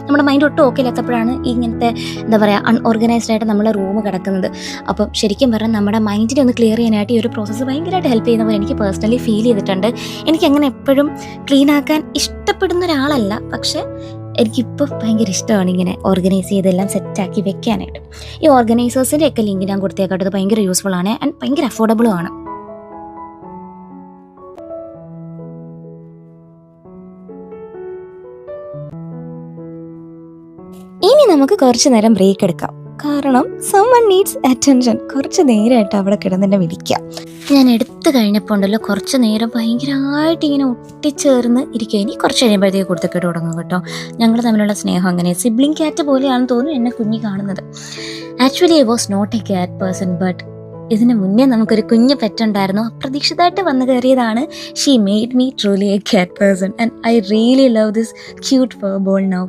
നമ്മുടെ മൈൻഡ് ഒട്ടും ഓക്കെ ഇല്ലാത്തപ്പോഴാണ് ഇങ്ങനത്തെ എന്താ പറയുക അൺഓർഗനൈസ്ഡ് ആയിട്ട് നമ്മളെ റൂം കിടക്കുന്നത്. അപ്പം ശരിക്കും പറഞ്ഞാൽ നമ്മുടെ മൈൻഡിനെ ഒന്ന് ക്ലിയർ ചെയ്യാനായിട്ട് ഈ ഒരു പ്രോസസ്സ് ഭയങ്കരമായിട്ട് ഹെൽപ്പ് ചെയ്യുന്ന പോലെ എനിക്ക് പേഴ്സണലി ഫീൽ ചെയ്തിട്ടുണ്ട്. എനിക്കങ്ങനെ എപ്പോഴും ക്ലീൻ ആക്കാൻ ഇഷ്ടപ്പെടുന്ന ഒരാളല്ല, പക്ഷേ എനിക്കിപ്പോൾ ഭയങ്കര ഇഷ്ടമാണ് ഇങ്ങനെ ഓർഗനൈസ് ചെയ്തെല്ലാം സെറ്റാക്കി വെക്കാനായിട്ട്. ഈ ഓർഗനൈസേഴ്സിൻ്റെ ഒക്കെ ലിങ്ക് ഞാൻ കൊടുത്തേക്കാട്ട്. ഇത് ഭയങ്കര യൂസ്ഫുൾ ആണ് ആൻഡ് ഭയങ്കര അഫോർഡബിളും ആണ്. ഇനി നമുക്ക് കുറച്ച് നേരം ബ്രേക്ക് എടുക്കാം, കാരണം സമ്മൺ നീഡ്സ് അറ്റൻഷൻ. കുറച്ച് നേരമായിട്ട് അവിടെ കിടന്നെന്നെ വിളിക്കാം. ഞാൻ എടുത്തു കഴിഞ്ഞപ്പോൾ ഉണ്ടല്ലോ കുറച്ച് നേരം ഭയങ്കരമായിട്ട് ഇങ്ങനെ ഒട്ടിച്ചേർന്ന് ഇരിക്കുക. ഇനി കുറച്ച് കഴിയുമ്പോഴത്തേക്ക് കൊടുത്തിട്ട് തുടങ്ങും കേട്ടോ. ഞങ്ങൾ തമ്മിലുള്ള സ്നേഹം അങ്ങനെ സിബ്ലിംഗ് ക്യാറ്റ് പോലെയാണെന്ന് തോന്നുന്നു എന്നെ കുഞ്ഞി കാണുന്നത്. Actually I was not a cat person, but ഇതിന് മുന്നേ നമുക്കൊരു കുഞ്ഞ് പെറ്റുണ്ടായിരുന്നു. അപ്രതീക്ഷിതമായിട്ട് വന്നു കയറിയതാണ്. She made me truly a cat person and I really love this cute fur ball now.